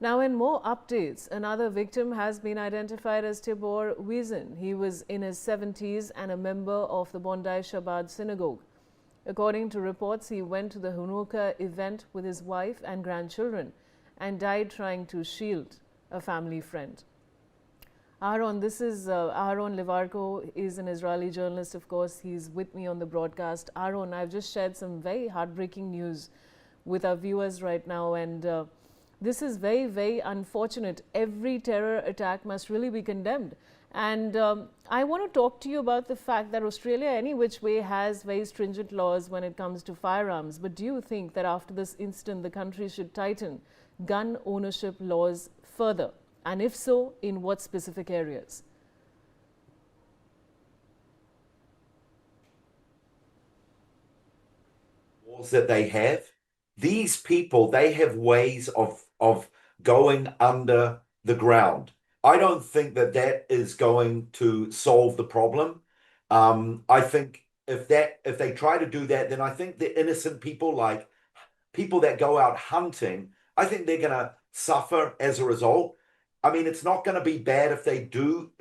Now, in more updates, another victim has been identified as Tibor Weitzen. He was in his 70s and a member of the Bondi Chabad Synagogue. According to reports, he went to the Hanukkah event with his wife and grandchildren and died trying to shield a family friend. Aaron, this is Aaron Livarko, is an Israeli journalist, of course. He's with me on the broadcast. Aaron, I've just shared some very heartbreaking news with our viewers right now, and this is very, very unfortunate. Every terror attack must really be condemned. And I want to talk to you about the fact that Australia, any which way, has very stringent laws when it comes to firearms. But do you think that after this incident, the country should tighten gun ownership laws further? And if so, in what specific areas? Laws that they have, these people, they have ways of going under the ground. I don't think that that is going to solve the problem. I think if they try to do that, then I think the innocent people, like people that go out hunting, I think they're going to suffer as a result. I mean, it's not going to be bad if they do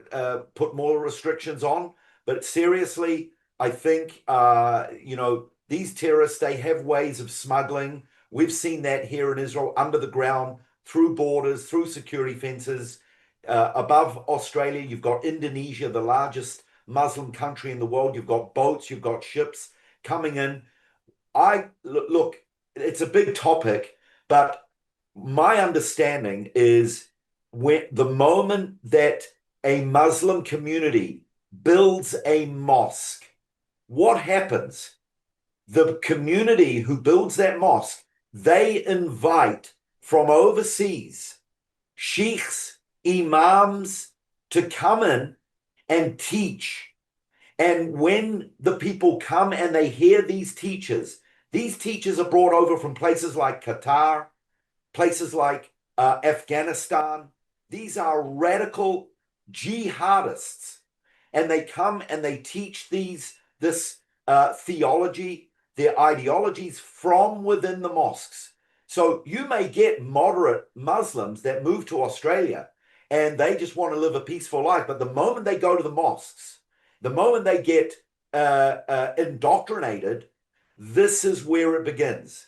put more restrictions on, but seriously, I think these terrorists, they have ways of smuggling. We've seen that here in Israel, under the ground, through borders, through security fences. Above Australia, you've got Indonesia, the largest Muslim country in the world. You've got boats, you've got ships coming in. Look, it's a big topic, but my understanding is when the moment that a Muslim community builds a mosque, what happens? The community who builds that mosque, they invite from overseas sheikhs, imams to come in and teach. And when the people come and they hear these teachers are brought over from places like Qatar, places like Afghanistan. These are radical jihadists. And they come and they teach this theology, their ideologies from within the mosques. So you may get moderate Muslims that move to Australia and they just want to live a peaceful life. But the moment they go to the mosques, the moment they get indoctrinated, this is where it begins.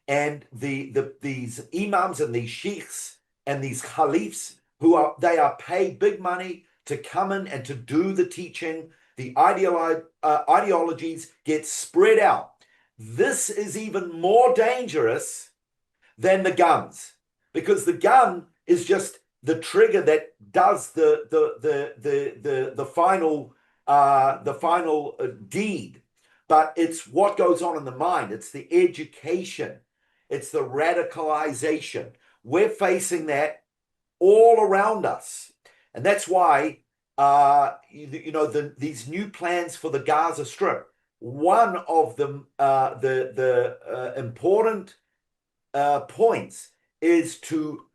And these imams and these sheikhs and these caliphs they are paid big money to come in and to do the teaching. The ideologies get spread out. This is even more dangerous than the guns, because the gun is just the trigger that does the final deed. But it's what goes on in the mind. It's the education. It's the radicalization. We're facing that all around us. And that's why, these new plans for the Gaza Strip, one of the important points is to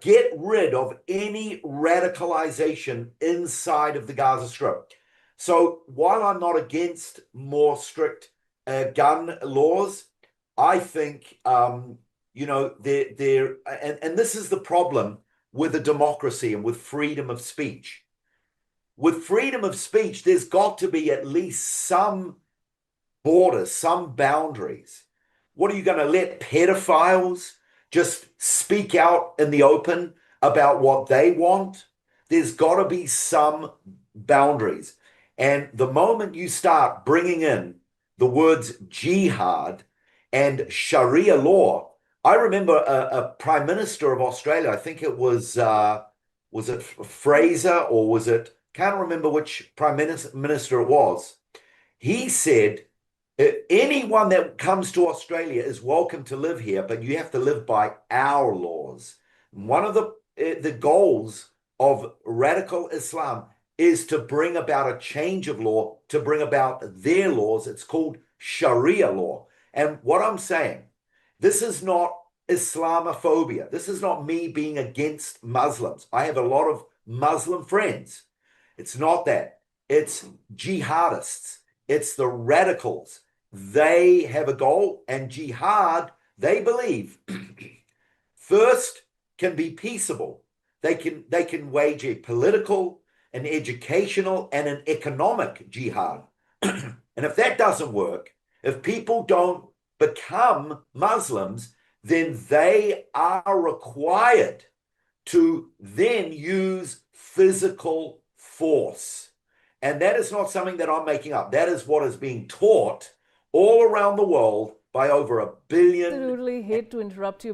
get rid of any radicalization inside of the Gaza Strip. So while I'm not against more strict gun laws, I think, and this is the problem with a democracy and with freedom of speech. With freedom of speech, there's got to be at least some borders, some boundaries. What are you going to let pedophiles just speak out in the open about what they want? There's got to be some boundaries. And the moment you start bringing in the words jihad and Sharia law, I remember a Prime Minister of Australia, I think it was it Fraser or can't remember which Prime Minister it was. He said, anyone that comes to Australia is welcome to live here, but you have to live by our laws. One of the goals of radical Islam is to bring about a change of law, to bring about their laws. It's called Sharia law. And what I'm saying, this is not Islamophobia. This is not me being against Muslims. I have a lot of Muslim friends. It's not that. It's jihadists. It's the radicals. They have a goal, and jihad, they believe, first can be peaceable. They can wage a political, an educational, and an economic jihad. And if that doesn't work, if people don't become Muslims, then they are required to then use physical force. And that is not something that I'm making up. That is what is being taught all around the world by over 1 billion. Absolutely hate to interrupt you.